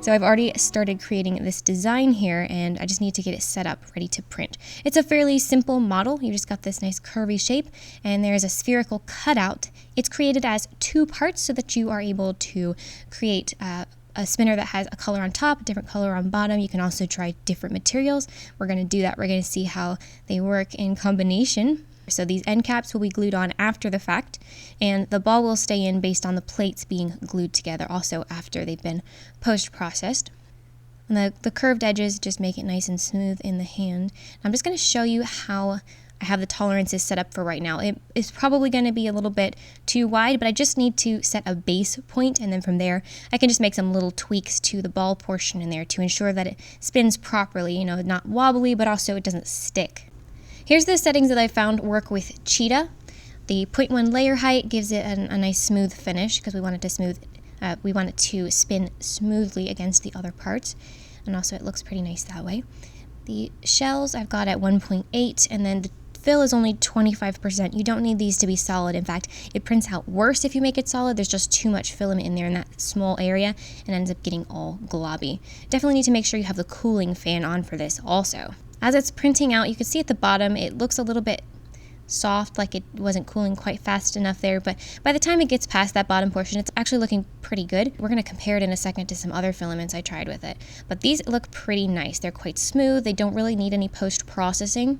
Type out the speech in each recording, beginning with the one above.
So I've already started creating this design here, and I just need to get it set up, ready to print. It's a fairly simple model. You just got this nice curvy shape, and there's a spherical cutout. It's created as 2 parts so that you are able to create a spinner that has a color on top, a different color on bottom. You can also try different materials. We're going to do that. We're going to see how they work in combination. So these end caps will be glued on after the fact, and the ball will stay in based on the plates being glued together also after they've been post-processed. And the curved edges just make it nice and smooth in the hand. I'm just going to show you how I have the tolerances set up for right now. It is probably going to be a little bit too wide, but I just need to set a base point, and then from there I can just make some little tweaks to the ball portion in there to ensure that it spins properly, not wobbly, but also it doesn't stick. Here's the settings that I found work with Cheetah. The 0.1 layer height gives it a nice smooth finish because we want it to spin smoothly against the other parts, and also it looks pretty nice that way. The shells I've got at 1.8, and then the fill is only 25%. You don't need these to be solid. In fact, it prints out worse if you make it solid. There's just too much filament in there in that small area and ends up getting all globby. Definitely need to make sure you have the cooling fan on for this also. As it's printing out, you can see at the bottom it looks a little bit soft, like it wasn't cooling quite fast enough there, but by the time it gets past that bottom portion, it's actually looking pretty good. We're going to compare it in a second to some other filaments I tried with it, but these look pretty nice. They're quite smooth. They don't really need any post-processing,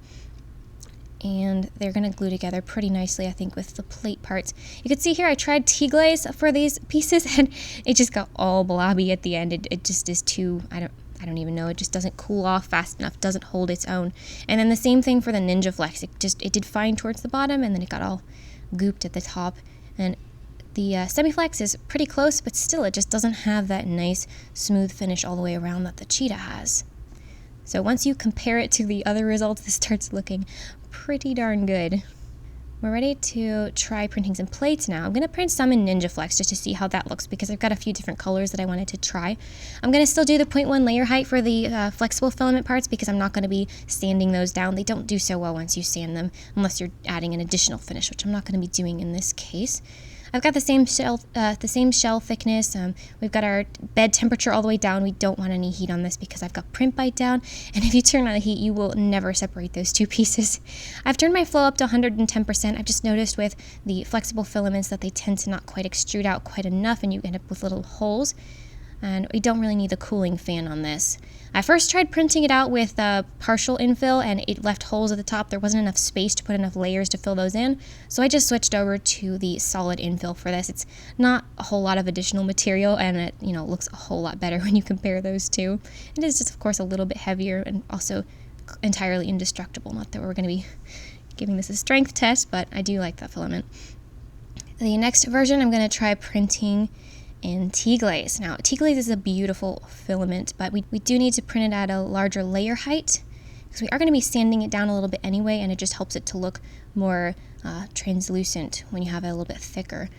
and they're going to glue together pretty nicely, I think, with the plate parts. You can see here I tried T-Glase for these pieces, and it just got all blobby at the end. It just is too, I don't even know, it just doesn't cool off fast enough, doesn't hold its own. And then the same thing for the Ninja Flex. It did fine towards the bottom, and then it got all gooped at the top. And the Semi-Flex is pretty close, but still it just doesn't have that nice smooth finish all the way around that the Cheetah has. So once you compare it to the other results, this starts looking pretty darn good. We're ready to try printing some plates now. I'm going to print some in Ninja Flex just to see how that looks because I've got a few different colors that I wanted to try. I'm going to still do the 0.1 layer height for the flexible filament parts because I'm not going to be sanding those down. They don't do so well once you sand them unless you're adding an additional finish, which I'm not going to be doing in this case. I've got the same shell thickness. We've got our bed temperature all the way down. We don't want any heat on this because I've got print bite down, and if you turn on the heat, you will never separate those two pieces. I've turned my flow up to 110%. I've just noticed with the flexible filaments that they tend to not quite extrude out quite enough, and you end up with little holes. And we don't really need the cooling fan on this. I first tried printing it out with partial infill, and it left holes at the top. There wasn't enough space to put enough layers to fill those in, so I just switched over to the solid infill for this. It's not a whole lot of additional material, and it looks a whole lot better when you compare those two. It is just, of course, a little bit heavier and also entirely indestructible. Not that we're going to be giving this a strength test, but I do like that filament. The next version, I'm going to try printing in T-Glase. Now, T-Glase is a beautiful filament, but we do need to print it at a larger layer height because we are going to be sanding it down a little bit anyway, and it just helps it to look more translucent when you have it a little bit thicker.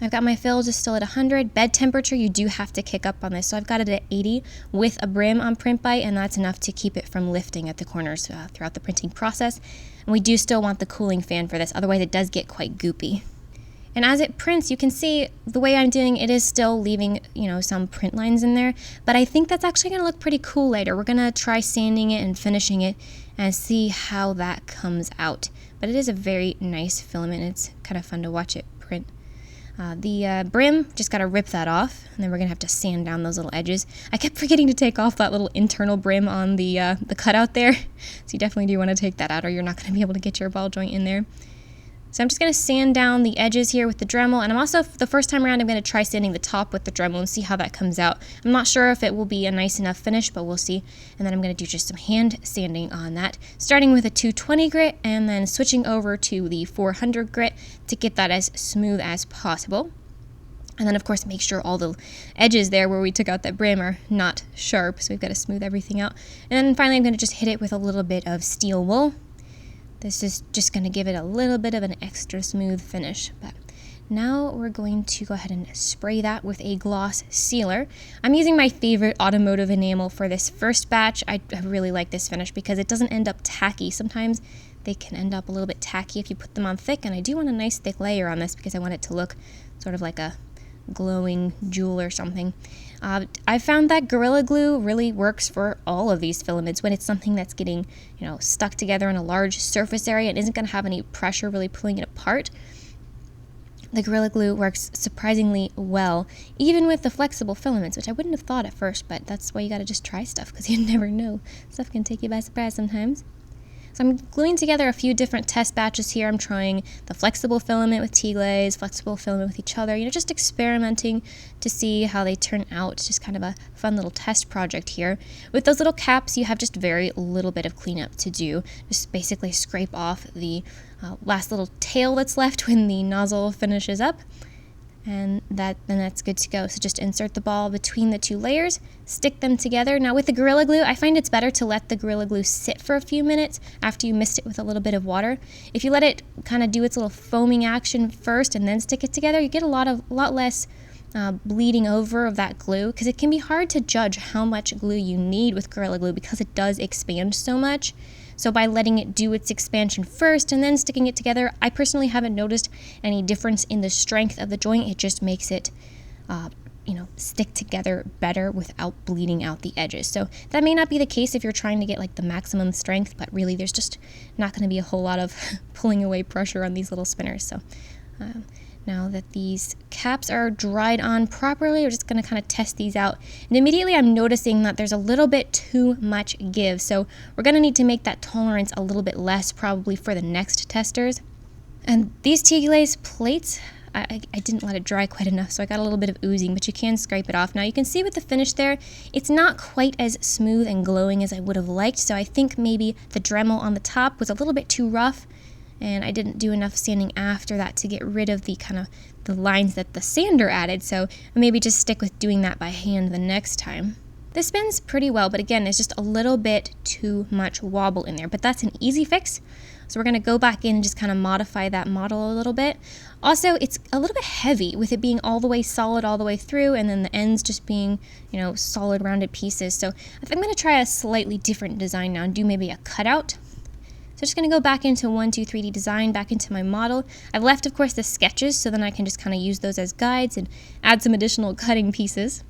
I've got my fill just still at 100. Bed temperature, you do have to kick up on this, so I've got it at 80 with a brim on print bite, and that's enough to keep it from lifting at the corners throughout the printing process. And we do still want the cooling fan for this, otherwise it does get quite goopy. And as it prints, you can see the way I'm doing it is still leaving, some print lines in there. But I think that's actually going to look pretty cool later. We're going to try sanding it and finishing it and see how that comes out. But it is a very nice filament. It's kind of fun to watch it print. The brim, just got to rip that off. And then we're going to have to sand down those little edges. I kept forgetting to take off that little internal brim on the cutout there. So you definitely do want to take that out or you're not going to be able to get your ball joint in there. So I'm just going to sand down the edges here with the Dremel, and I'm also, the first time around, I'm going to try sanding the top with the Dremel and see how that comes out. I'm not sure if it will be a nice enough finish, but we'll see. And then I'm going to do just some hand sanding on that, starting with a 220 grit and then switching over to the 400 grit to get that as smooth as possible. And then, of course, make sure all the edges there where we took out that brim are not sharp, so we've got to smooth everything out. And then finally, I'm going to just hit it with a little bit of steel wool. This is just going to give it a little bit of an extra smooth finish. But now we're going to go ahead and spray that with a gloss sealer. I'm using my favorite automotive enamel for this first batch. I really like this finish because it doesn't end up tacky. Sometimes they can end up a little bit tacky if you put them on thick, and I do want a nice thick layer on this because I want it to look sort of like a glowing jewel or something. I found that Gorilla Glue really works for all of these filaments when it's something that's getting, stuck together on a large surface area and isn't going to have any pressure really pulling it apart. The Gorilla Glue works surprisingly well, even with the flexible filaments, which I wouldn't have thought at first, but that's why you got to just try stuff, because you never know. Stuff can take you by surprise sometimes. So I'm gluing together a few different test batches here. I'm trying the flexible filament with T-Glase, flexible filament with each other, just experimenting to see how they turn out. It's just kind of a fun little test project here. With those little caps, you have just very little bit of cleanup to do. Just basically scrape off the last little tail that's left when the nozzle finishes up. And then that's good to go. So just insert the ball between the two layers, stick them together. Now with the Gorilla Glue, I find it's better to let the Gorilla Glue sit for a few minutes after you mist it with a little bit of water. If you let it kind of do its little foaming action first and then stick it together, you get a lot less bleeding over of that glue, because it can be hard to judge how much glue you need with Gorilla Glue because it does expand so much. So by letting it do its expansion first and then sticking it together, I personally haven't noticed any difference in the strength of the joint. It just makes it, stick together better without bleeding out the edges. So that may not be the case if you're trying to get like the maximum strength, but really there's just not going to be a whole lot of pulling away pressure on these little spinners. So now that these caps are dried on properly, we're just going to kind of test these out. And immediately I'm noticing that there's a little bit too much give. So we're going to need to make that tolerance a little bit less probably for the next testers. And these T-Glase plates, I didn't let it dry quite enough, so I got a little bit of oozing, but you can scrape it off. Now you can see with the finish there, it's not quite as smooth and glowing as I would have liked. So I think maybe the Dremel on the top was a little bit too rough. And I didn't do enough sanding after that to get rid of the lines that the sander added, so maybe just stick with doing that by hand the next time. This spins pretty well, but again, there's just a little bit too much wobble in there, but that's an easy fix. So we're going to go back in and just kind of modify that model a little bit. Also, it's a little bit heavy with it being all the way solid all the way through, and then the ends just being, solid rounded pieces. So I think I'm going to try a slightly different design now and do maybe a cutout. So I'm just going to go back into 123D Design, back into my model. I've left, of course, the sketches, so then I can just kind of use those as guides and add some additional cutting pieces.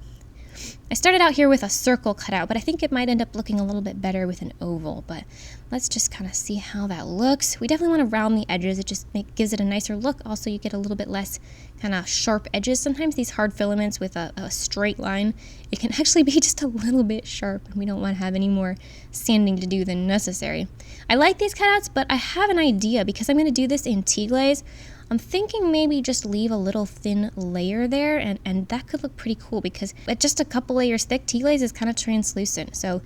I started out here with a circle cutout, but I think it might end up looking a little bit better with an oval, but let's just kind of see how that looks. We definitely want to round the edges. It just gives it a nicer look. Also, you get a little bit less kind of sharp edges. Sometimes these hard filaments with a straight line, it can actually be just a little bit sharp, and we don't want to have any more sanding to do than necessary. I like these cutouts, but I have an idea because I'm going to do this in T-Glase. I'm thinking maybe just leave a little thin layer there, and that could look pretty cool because at just a couple layers thick, T-Glase is kind of translucent. So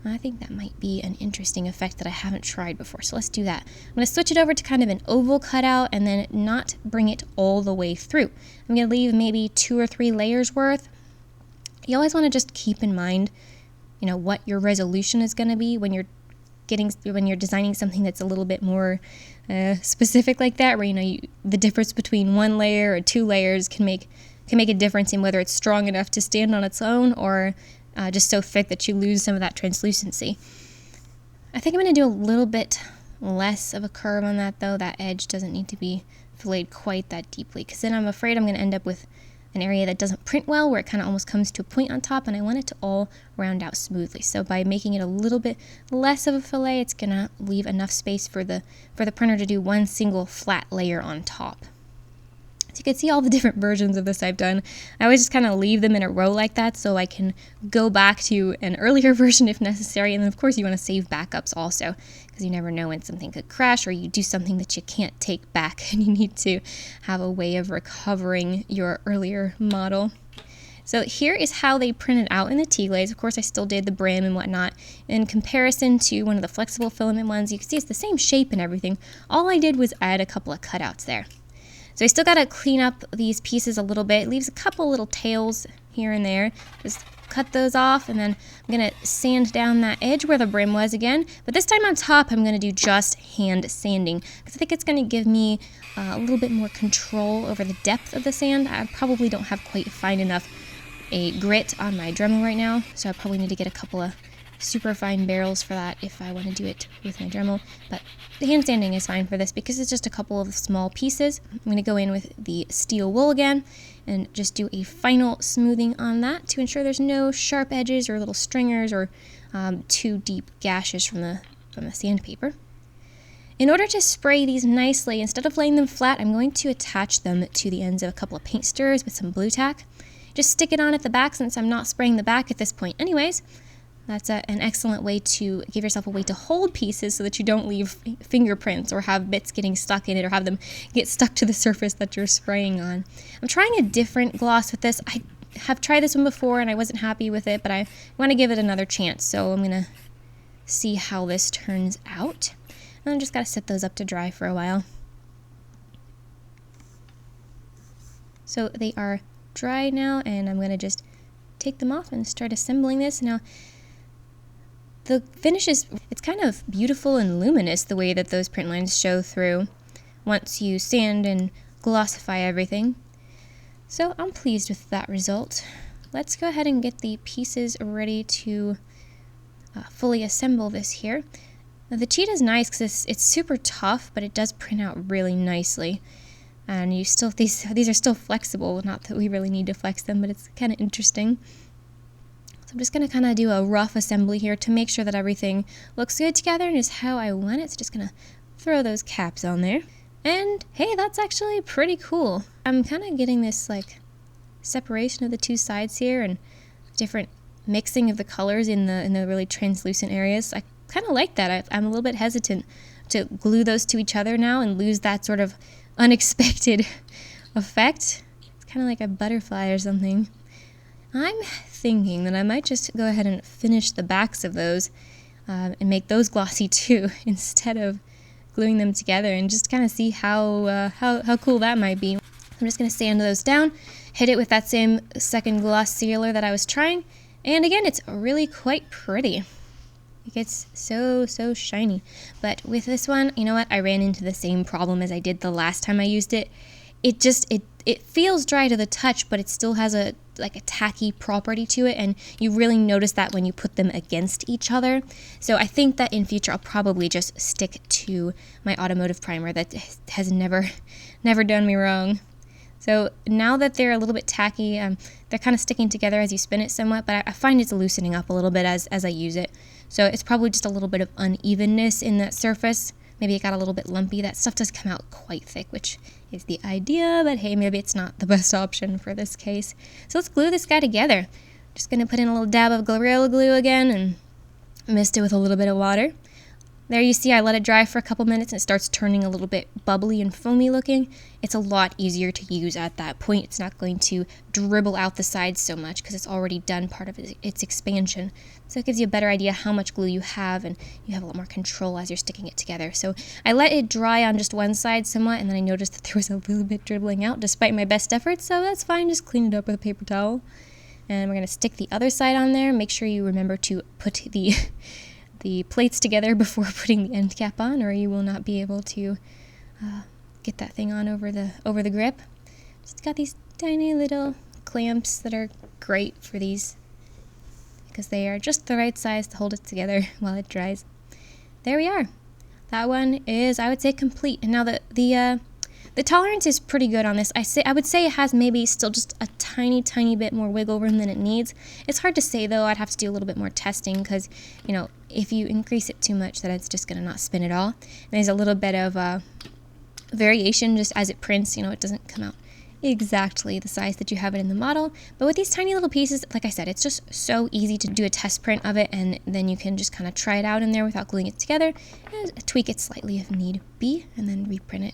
I think that might be an interesting effect that I haven't tried before. So let's do that. I'm going to switch it over to kind of an oval cutout and then not bring it all the way through. I'm going to leave maybe 2 or 3 layers worth. You always want to just keep in mind, what your resolution is going to be when you're designing something that's a little bit more specific like that, where the difference between 1 layer or 2 layers can make a difference in whether it's strong enough to stand on its own or just so thick that you lose some of that translucency. I think I'm going to do a little bit less of a curve on that, though. That edge doesn't need to be filleted quite that deeply, because then I'm afraid I'm going to end up with an area that doesn't print well, where it kind of almost comes to a point on top, and I want it to all round out smoothly. So by making it a little bit less of a fillet, it's going to leave enough space for the printer to do one single flat layer on top. So you can see all the different versions of this I've done. I always just kind of leave them in a row like that so I can go back to an earlier version if necessary. And then of course you want to save backups also, because you never know when something could crash or you do something that you can't take back and you need to have a way of recovering your earlier model. So here is how they printed out in the T-Glase. Of course, I still did the brim and whatnot. In comparison to one of the flexible filament ones, you can see it's the same shape and everything. All I did was add a couple of cutouts there. So I still got to clean up these pieces a little bit. It leaves a couple little tails here and there. Just cut those off, and then I'm going to sand down that edge where the brim was again. But this time on top, I'm going to do just hand sanding, because I think it's going to give me a little bit more control over the depth of the sand. I probably don't have quite fine enough a grit on my Dremel right now, so I probably need to get a couple of super fine barrels for that if I want to do it with my Dremel, but the hand sanding is fine for this because it's just a couple of small pieces. I'm going to go in with the steel wool again and just do a final smoothing on that to ensure there's no sharp edges or little stringers or too deep gashes from the sandpaper. In order to spray these nicely, instead of laying them flat, I'm going to attach them to the ends of a couple of paint stirrers with some blue tack. Just stick it on at the back since I'm not spraying the back at this point anyways. That's an excellent way to give yourself a way to hold pieces so that you don't leave fingerprints or have bits getting stuck in it or have them get stuck to the surface that you're spraying on. I'm trying a different gloss with this. I have tried this one before and I wasn't happy with it, but I want to give it another chance. So I'm going to see how this turns out. And I just got to set those up to dry for a while. So they are dry now, and I'm going to just take them off and start assembling this. Now, the finish it's kind of beautiful and luminous the way that those print lines show through once you sand and glossify everything. So I'm pleased with that result. Let's go ahead and get the pieces ready to fully assemble this here. Now, the cheat is nice because it's super tough, but it does print out really nicely. And you still these are still flexible. Not that we really need to flex them, but it's kind of interesting. So I'm just going to kind of do a rough assembly here to make sure that everything looks good together and is how I want it. So just going to throw those caps on there. And hey, that's actually pretty cool. I'm kind of getting this like separation of the two sides here and different mixing of the colors in the really translucent areas. I kind of like that. I'm a little bit hesitant to glue those to each other now and lose that sort of unexpected effect. It's kind of like a butterfly or something. I'm thinking that I might just go ahead and finish the backs of those and make those glossy too instead of gluing them together, and just kind of see how cool that might be. I'm just going to sand those down, hit it with that same second gloss sealer that I was trying, and again, it's really quite pretty. It gets so shiny. But with this one, you know what? I ran into the same problem as I did the last time I used it. It feels dry to the touch, but it still has a tacky property to it, and you really notice that when you put them against each other. So I think that in future I'll probably just stick to my automotive primer that has never done me wrong. So now that they're a little bit tacky, they're kind of sticking together as you spin it somewhat, but I find it's loosening up a little bit as I use it. So it's probably just a little bit of unevenness in that surface. Maybe it got a little bit lumpy. That stuff does come out quite thick, which is the idea, but hey, maybe it's not the best option for this case. So let's glue this guy together. Just going to put in a little dab of Gorilla Glue again and mist it with a little bit of water. There you see I let it dry for a couple minutes and it starts turning a little bit bubbly and foamy looking. It's a lot easier to use at that point. It's not going to dribble out the sides so much because it's already done part of its expansion. So it gives you a better idea how much glue you have, and you have a lot more control as you're sticking it together. So I let it dry on just one side somewhat, and then I noticed that there was a little bit dribbling out despite my best efforts, so that's fine. Just clean it up with a paper towel. And we're going to stick the other side on there. Make sure you remember to put the plates together before putting the end cap on, or you will not be able to get that thing on over the grip. Just got these tiny little clamps that are great for these because they are just the right size to hold it together while it dries. There we are. That one is, I would say, complete. And now the tolerance is pretty good on this. I would say it has maybe still just a tiny bit more wiggle room than it needs. It's hard to say though. I'd have to do a little bit more testing because, you know, if you increase it too much, then it's just going to not spin at all. And there's a little bit of variation just as it prints. You know, it doesn't come out exactly the size that you have it in the model. But with these tiny little pieces, like I said, it's just so easy to do a test print of it, and then you can just kind of try it out in there without gluing it together and tweak it slightly if need be, and then reprint it.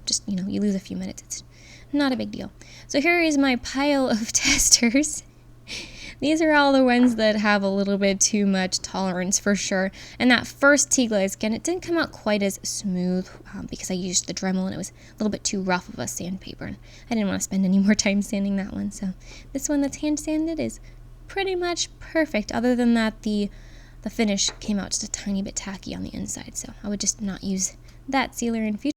Just, you know, you lose a few minutes. It's not a big deal. So here is my pile of testers. These are all the ones that have a little bit too much tolerance for sure. And that first T-Glase, again, it didn't come out quite as smooth because I used the Dremel and it was a little bit too rough of a sandpaper. And I didn't want to spend any more time sanding that one. So this one that's hand sanded is pretty much perfect. Other than that, the finish came out just a tiny bit tacky on the inside. So I would just not use that sealer in future.